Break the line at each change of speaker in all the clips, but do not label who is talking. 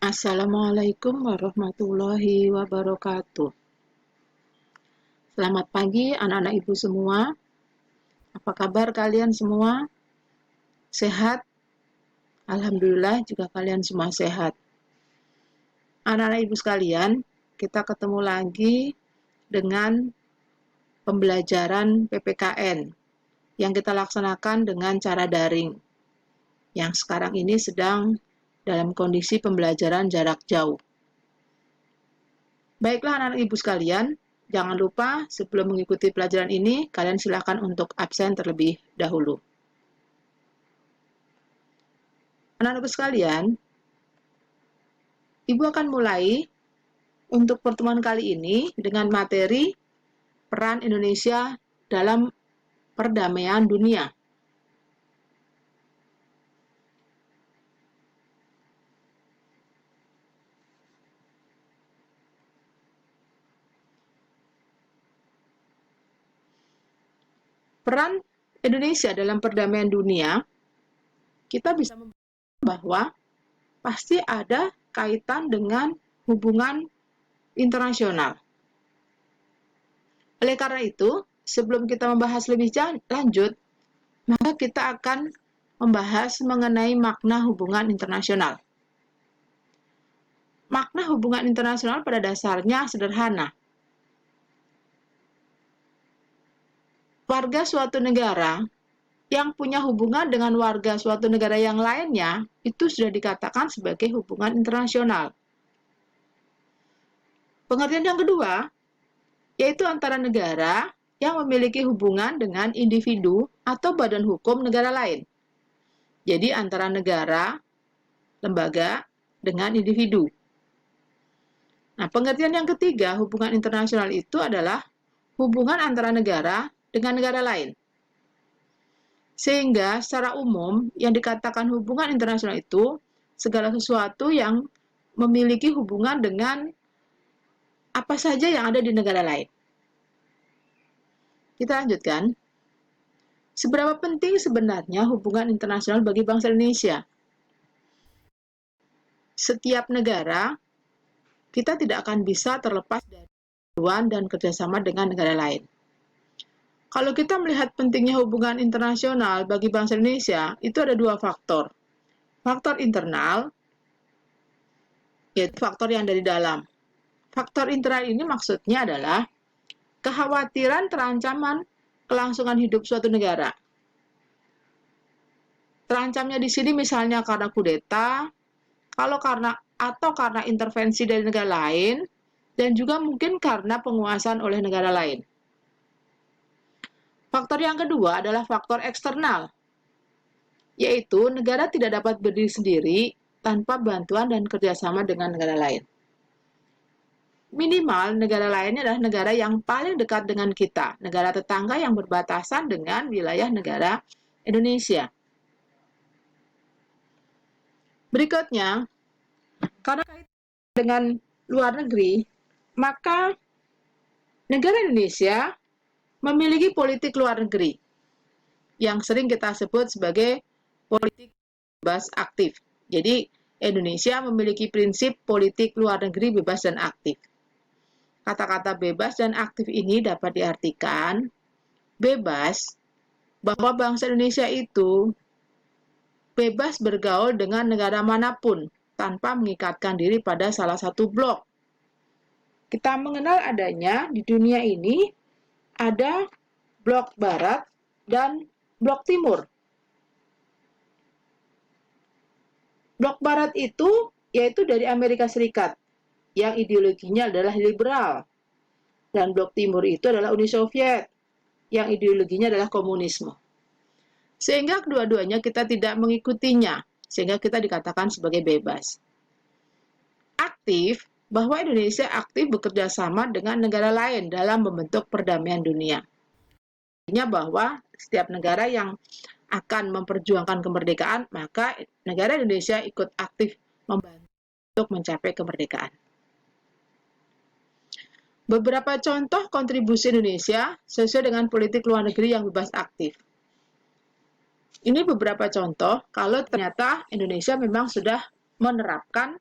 Assalamualaikum warahmatullahi wabarakatuh. Selamat pagi anak-anak ibu semua. Apa kabar kalian semua? Sehat? Alhamdulillah juga kalian semua sehat. Anak-anak ibu sekalian, kita ketemu lagi dengan pembelajaran PPKN yang kita laksanakan dengan cara daring. Yang sekarang ini sedang dalam kondisi pembelajaran jarak jauh. Baiklah anak-anak ibu sekalian, jangan lupa sebelum mengikuti pelajaran ini, kalian silakan untuk absen terlebih dahulu. Anak-anak ibu sekalian, ibu akan mulai untuk pertemuan kali ini dengan materi peran Indonesia dalam perdamaian dunia. Peran Indonesia dalam perdamaian dunia, kita bisa membayangkan bahwa pasti ada kaitan dengan hubungan internasional. Oleh karena itu, sebelum kita membahas lebih lanjut, maka kita akan membahas mengenai makna hubungan internasional. Makna hubungan internasional pada dasarnya sederhana. Warga suatu negara yang punya hubungan dengan warga suatu negara yang lainnya, itu sudah dikatakan sebagai hubungan internasional. Pengertian yang kedua, yaitu antara negara yang memiliki hubungan dengan individu atau badan hukum negara lain. Jadi antara negara, lembaga, dengan individu. Nah, pengertian yang ketiga, hubungan internasional itu adalah hubungan antara negara dengan negara lain. Sehingga secara umum yang dikatakan hubungan internasional itu segala sesuatu yang memiliki hubungan dengan apa saja yang ada di negara lain. Kita lanjutkan. Seberapa penting sebenarnya hubungan internasional bagi bangsa Indonesia? Setiap negara, kita tidak akan bisa terlepas dari hubungan dan kerjasama dengan negara lain. Kalau kita melihat pentingnya hubungan internasional bagi bangsa Indonesia, itu ada dua faktor. Faktor internal, yaitu faktor yang dari dalam. Faktor internal ini maksudnya adalah kekhawatiran terancaman kelangsungan hidup suatu negara. Terancamnya di sini misalnya karena kudeta, atau karena intervensi dari negara lain, dan juga mungkin karena penguasaan oleh negara lain. Faktor yang kedua adalah faktor eksternal, yaitu negara tidak dapat berdiri sendiri tanpa bantuan dan kerjasama dengan negara lain. Minimal negara lainnya adalah negara yang paling dekat dengan kita, negara tetangga yang berbatasan dengan wilayah negara Indonesia. Berikutnya, karena kaitan dengan luar negeri, maka negara Indonesia memiliki politik luar negeri yang sering kita sebut sebagai politik bebas aktif. Jadi, Indonesia memiliki prinsip politik luar negeri bebas dan aktif. Kata-kata bebas dan aktif ini dapat diartikan bebas bahwa bangsa Indonesia itu bebas bergaul dengan negara manapun tanpa mengikatkan diri pada salah satu blok. Kita mengenal adanya di dunia ini ada blok barat dan blok timur. Blok barat itu yaitu dari Amerika Serikat yang ideologinya adalah liberal. Dan blok timur itu adalah Uni Soviet yang ideologinya adalah komunisme. Sehingga kedua-duanya kita tidak mengikutinya, sehingga kita dikatakan sebagai bebas. Aktif, bahwa Indonesia aktif bekerja sama dengan negara lain dalam membentuk perdamaian dunia. Artinya bahwa setiap negara yang akan memperjuangkan kemerdekaan, maka negara Indonesia ikut aktif membantu untuk mencapai kemerdekaan. Beberapa contoh kontribusi Indonesia sesuai dengan politik luar negeri yang bebas aktif. Ini beberapa contoh kalau ternyata Indonesia memang sudah menerapkan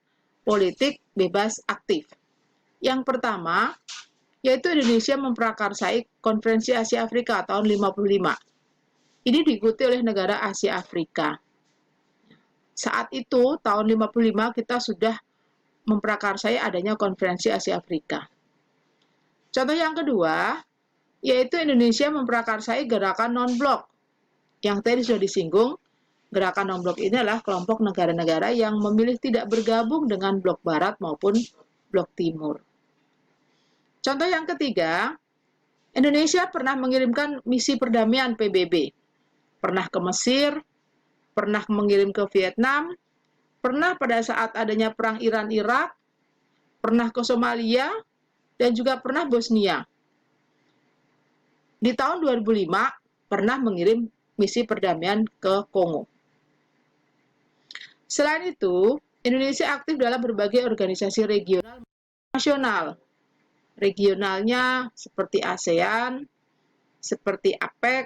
politik bebas aktif. Yang pertama, yaitu Indonesia memprakarsai Konferensi Asia Afrika tahun 55. Ini diikuti oleh negara Asia Afrika. Saat itu, tahun 55, kita sudah memprakarsai adanya Konferensi Asia Afrika. Contoh yang kedua, yaitu Indonesia memprakarsai gerakan non-blok. Yang tadi sudah disinggung, gerakan non-blok ini adalah kelompok negara-negara yang memilih tidak bergabung dengan blok barat maupun blok timur. Contoh yang ketiga, Indonesia pernah mengirimkan misi perdamaian PBB. Pernah ke Mesir, pernah mengirim ke Vietnam, pernah pada saat adanya perang Iran-Irak, pernah ke Somalia, dan juga pernah Bosnia. Di tahun 2005, pernah mengirim misi perdamaian ke Kongo. Selain itu, Indonesia aktif dalam berbagai organisasi regional nasional. Regionalnya seperti ASEAN, seperti APEC,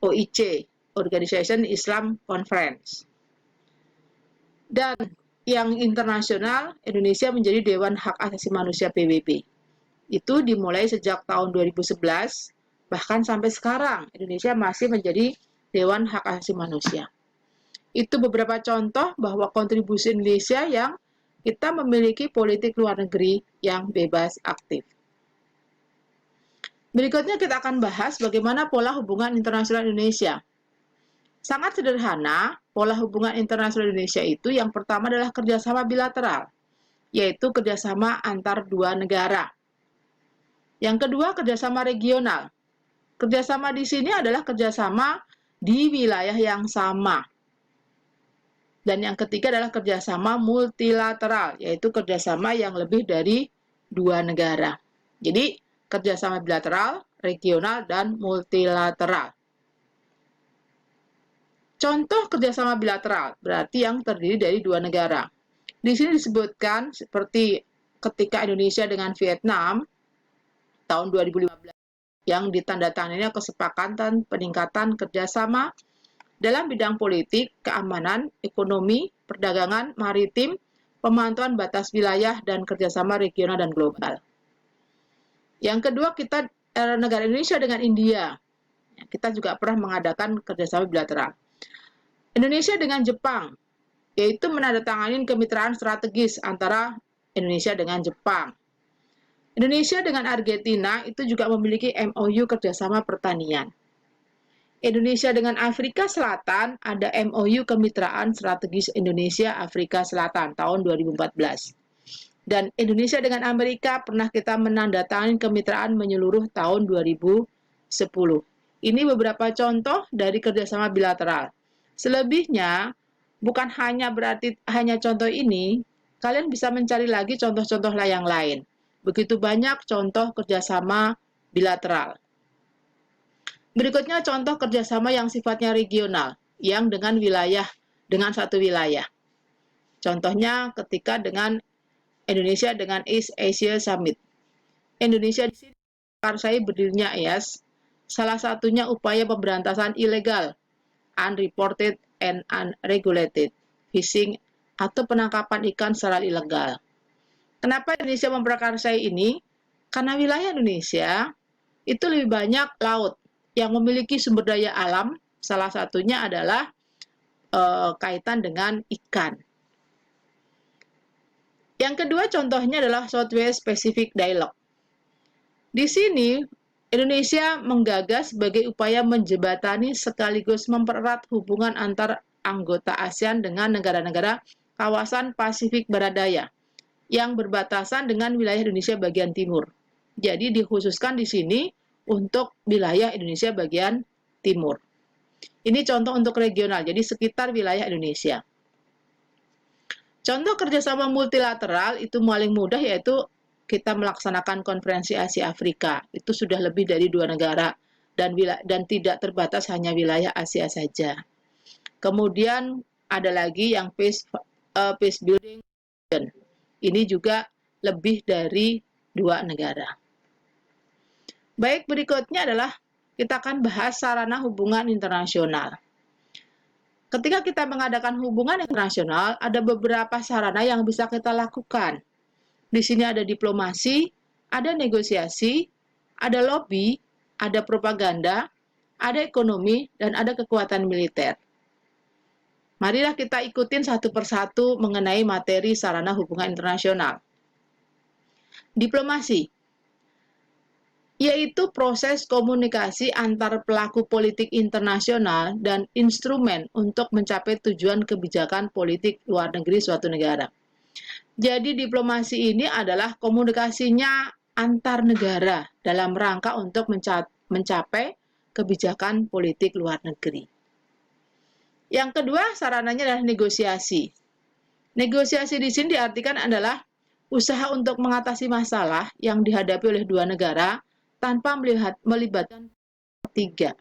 OIC, Organization Islam Conference. Dan yang internasional, Indonesia menjadi Dewan Hak Asasi Manusia PBB. Itu dimulai sejak tahun 2011, bahkan sampai sekarang Indonesia masih menjadi Dewan Hak Asasi Manusia. Itu beberapa contoh bahwa kontribusi Indonesia yang kita memiliki politik luar negeri yang bebas aktif. Berikutnya kita akan bahas bagaimana pola hubungan internasional Indonesia. Sangat sederhana, pola hubungan internasional Indonesia itu yang pertama adalah kerjasama bilateral, yaitu kerjasama antar dua negara. Yang kedua, kerjasama regional. Kerjasama di sini adalah kerjasama di wilayah yang sama. Dan yang ketiga adalah kerjasama multilateral, yaitu kerjasama yang lebih dari dua negara. Jadi, kerjasama bilateral, regional, dan multilateral. Contoh kerjasama bilateral berarti yang terdiri dari dua negara. Di sini disebutkan seperti ketika Indonesia dengan Vietnam tahun 2015 yang ditandatangani kesepakatan peningkatan kerjasama dalam bidang politik, keamanan, ekonomi, perdagangan, maritim, pemantauan batas wilayah, dan kerjasama regional dan global. Yang kedua, kita negara Indonesia dengan India. Kita juga pernah mengadakan kerjasama bilateral. Indonesia dengan Jepang, yaitu menandatangani kemitraan strategis antara Indonesia dengan Jepang. Indonesia dengan Argentina itu juga memiliki MOU kerjasama pertanian. Indonesia dengan Afrika Selatan ada MOU Kemitraan Strategis Indonesia-Afrika Selatan tahun 2014. Dan Indonesia dengan Amerika pernah kita menandatangani kemitraan menyeluruh tahun 2010. Ini beberapa contoh dari kerjasama bilateral. Selebihnya, bukan hanya berarti hanya contoh ini, kalian bisa mencari lagi contoh-contoh yang lain. Begitu banyak contoh kerjasama bilateral. Berikutnya contoh kerjasama yang sifatnya regional, yang dengan satu wilayah. Contohnya ketika dengan Indonesia dengan East Asia Summit. Indonesia di sini memprakarsai berdirinya EAS, salah satunya upaya pemberantasan ilegal, unreported and unregulated fishing atau penangkapan ikan secara ilegal. Kenapa Indonesia memprakarsai ini? Karena wilayah Indonesia itu lebih banyak laut yang memiliki sumber daya alam, salah satunya adalah kaitan dengan ikan. Yang kedua contohnya adalah Southwest Pacific Dialogue. Di sini, Indonesia menggagas sebagai upaya menjembatani sekaligus mempererat hubungan antar anggota ASEAN dengan negara-negara kawasan Pasifik Barat Daya yang berbatasan dengan wilayah Indonesia bagian timur. Jadi dikhususkan di sini untuk wilayah Indonesia bagian timur. Ini contoh untuk regional, jadi sekitar wilayah Indonesia. Contoh kerjasama multilateral itu paling mudah yaitu kita melaksanakan konferensi Asia Afrika. Itu sudah lebih dari dua negara dan tidak terbatas hanya wilayah Asia saja. Kemudian ada lagi yang peace building. Ini juga lebih dari dua negara. Baik, berikutnya adalah kita akan bahas sarana hubungan internasional. Ketika kita mengadakan hubungan internasional, ada beberapa sarana yang bisa kita lakukan. Di sini ada diplomasi, ada negosiasi, ada lobby, ada propaganda, ada ekonomi, dan ada kekuatan militer. Marilah kita ikutin satu persatu mengenai materi sarana hubungan internasional. Diplomasi, yaitu proses komunikasi antar pelaku politik internasional dan instrumen untuk mencapai tujuan kebijakan politik luar negeri suatu negara. Jadi diplomasi ini adalah komunikasinya antar negara dalam rangka untuk mencapai kebijakan politik luar negeri. Yang kedua, sarananya adalah negosiasi. Negosiasi di sini diartikan adalah usaha untuk mengatasi masalah yang dihadapi oleh dua negara tanpa melibatkan ketiga.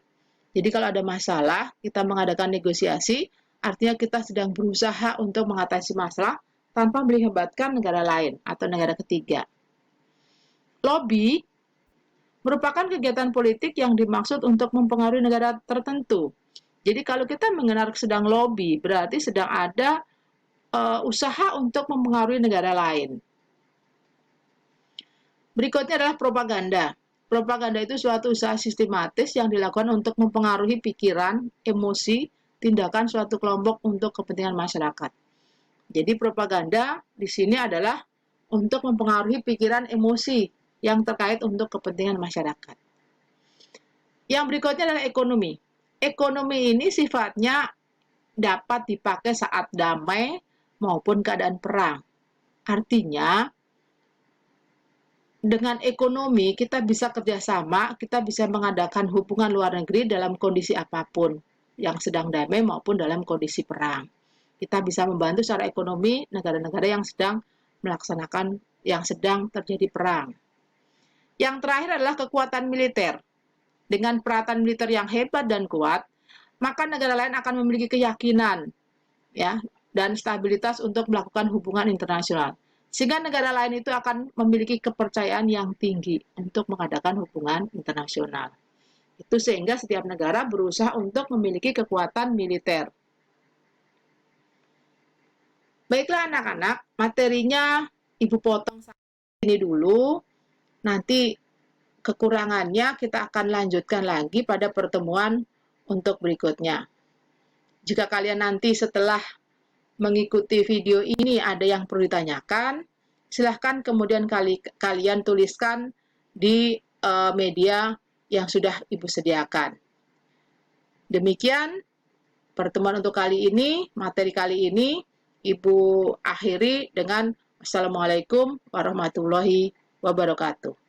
Jadi kalau ada masalah, kita mengadakan negosiasi, artinya kita sedang berusaha untuk mengatasi masalah tanpa melibatkan negara lain atau negara ketiga. Lobby merupakan kegiatan politik yang dimaksud untuk mempengaruhi negara tertentu. Jadi kalau kita mengenal sedang lobby, berarti sedang ada usaha untuk mempengaruhi negara lain. Berikutnya adalah propaganda. Propaganda itu suatu usaha sistematis yang dilakukan untuk mempengaruhi pikiran, emosi, tindakan suatu kelompok untuk kepentingan masyarakat. Jadi propaganda di sini adalah untuk mempengaruhi pikiran, emosi yang terkait untuk kepentingan masyarakat. Yang berikutnya adalah ekonomi. Ekonomi ini sifatnya dapat dipakai saat damai maupun keadaan perang. Artinya, dengan ekonomi kita bisa kerjasama, kita bisa mengadakan hubungan luar negeri dalam kondisi apapun, yang sedang damai maupun dalam kondisi perang. Kita bisa membantu secara ekonomi negara-negara yang sedang terjadi perang. Yang terakhir adalah kekuatan militer. Dengan peralatan militer yang hebat dan kuat, maka negara lain akan memiliki keyakinan dan stabilitas untuk melakukan hubungan internasional. Sehingga negara lain itu akan memiliki kepercayaan yang tinggi untuk mengadakan hubungan internasional. Itu sehingga setiap negara berusaha untuk memiliki kekuatan militer. Baiklah anak-anak, materinya Ibu potong ini dulu. Nanti kekurangannya kita akan lanjutkan lagi pada pertemuan untuk berikutnya. Jika kalian nanti setelah mengikuti video ini ada yang perlu ditanyakan, silahkan kemudian kalian tuliskan di media yang sudah Ibu sediakan. Demikian pertemuan untuk kali ini, materi kali ini Ibu akhiri dengan Assalamualaikum warahmatullahi wabarakatuh.